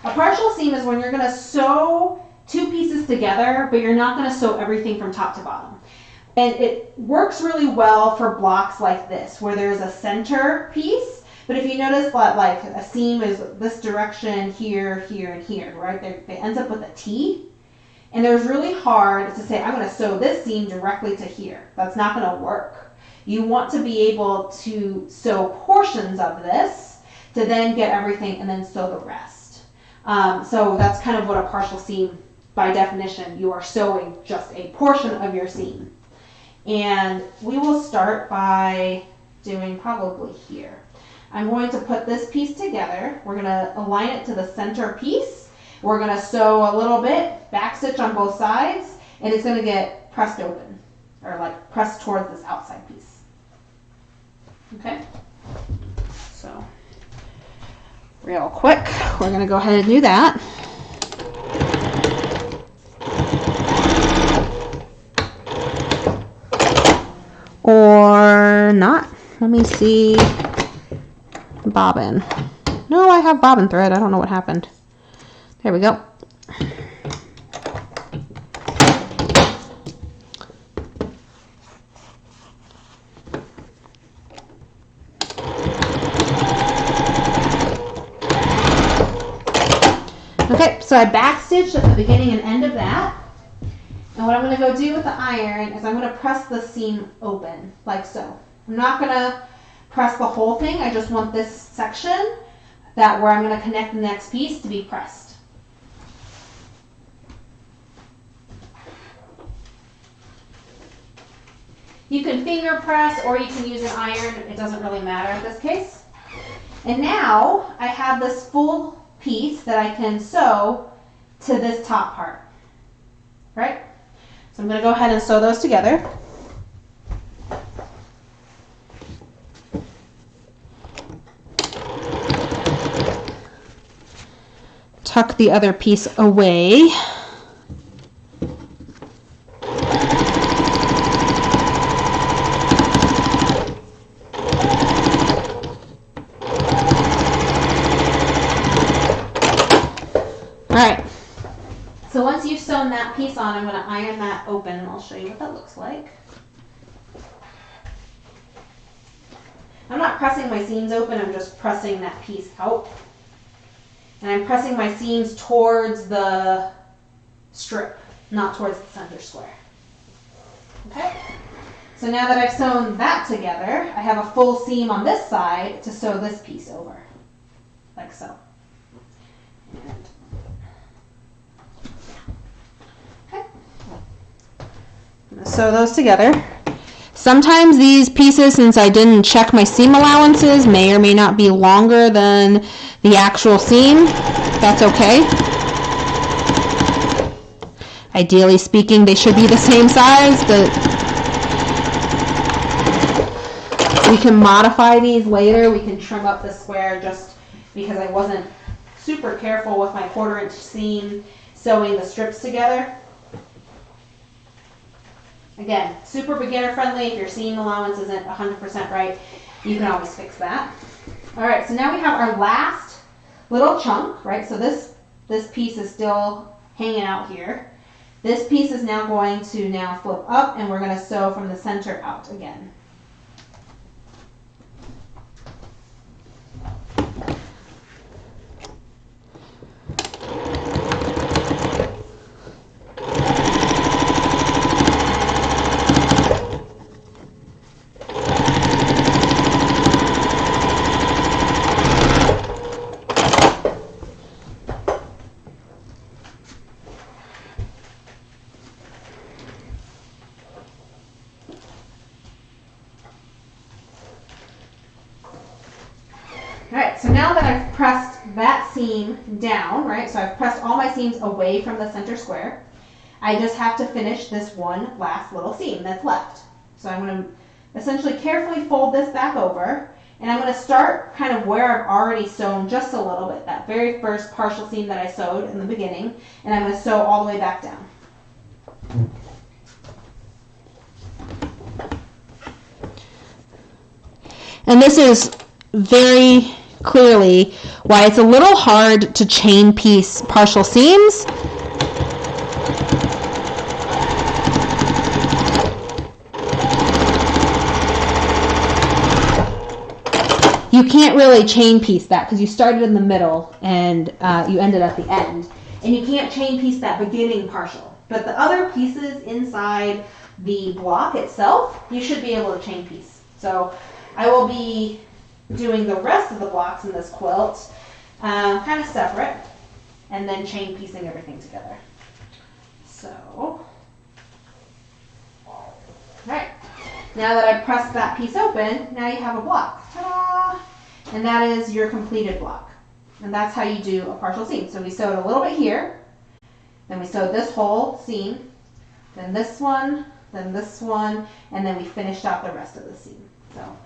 A partial seam is when you're going to sew two pieces together, but you're not going to sew everything from top to bottom. And it works really well for blocks like this, where there's a center piece. But if you notice that like a seam is this direction, here, here, and here, right? It ends up with a T. And it was really hard to say, I'm going to sew this seam directly to here. That's not going to work. You want to be able to sew portions of this to then get everything and then sew the rest. So that's kind of what a partial seam, by definition, you are sewing just a portion of your seam. And we will start by doing probably here. I'm going to put this piece together. We're going to align it to the center piece. We're going to sew a little bit, back stitch on both sides, and it's going to get pressed open, or like pressed towards this outside piece. Okay? So, real quick, we're going to go ahead and do that. Or not. Let me see. Bobbin. No, I have bobbin thread. I don't know what happened. There we go. Okay, so I backstitched at the beginning and end of that. And what I'm going to go do with the iron is I'm going to press the seam open, like so. I'm not going to press the whole thing. I just want this section that where I'm going to connect the next piece to be pressed. You can finger press or you can use an iron. It doesn't really matter in this case. And now I have this full piece that I can sew to this top part, right? So I'm going to go ahead and sew those together. Tuck the other piece away. Alright, so once you've sewn that piece on, I'm going to iron that open and I'll show you what that looks like. I'm not pressing my seams open, I'm just pressing that piece out. And I'm pressing my seams towards the strip, not towards the center square. Okay? So now that I've sewn that together, I have a full seam on this side to sew this piece over, like so. And sew those together. Sometimes these pieces, since I didn't check my seam allowances, may or may not be longer than the actual seam. That's okay. Ideally speaking, they should be the same size, but we can modify these later. We can trim up the square just because I wasn't super careful with my 1/4 inch seam sewing the strips together. Again, super beginner friendly. If your seam allowance isn't 100% right, you can always fix that. All right, so now we have our last little chunk, right? So this piece is still hanging out here. This piece is now going to now flip up and we're going to sew from the center out again. Alright, so now that I've pressed that seam down, right, so I've pressed all my seams away from the center square, I just have to finish this one last little seam that's left. So I'm going to essentially carefully fold this back over, and I'm going to start kind of where I've already sewn just a little bit, that very first partial seam that I sewed in the beginning, and I'm going to sew all the way back down. And this is very clearly why it's a little hard to chain piece partial seams. You can't really chain piece that because you started in the middle and you ended at the end. And you can't chain piece that beginning partial. But the other pieces inside the block itself, you should be able to chain piece. So I will be doing the rest of the blocks in this quilt kind of separate and then chain piecing everything together. So, all right. Now that I've pressed that piece open, now you have a block. Ta-da! And that is your completed block. And that's how you do a partial seam. So we sewed a little bit here, then we sewed this whole seam, then this one, and then we finished out the rest of the seam. So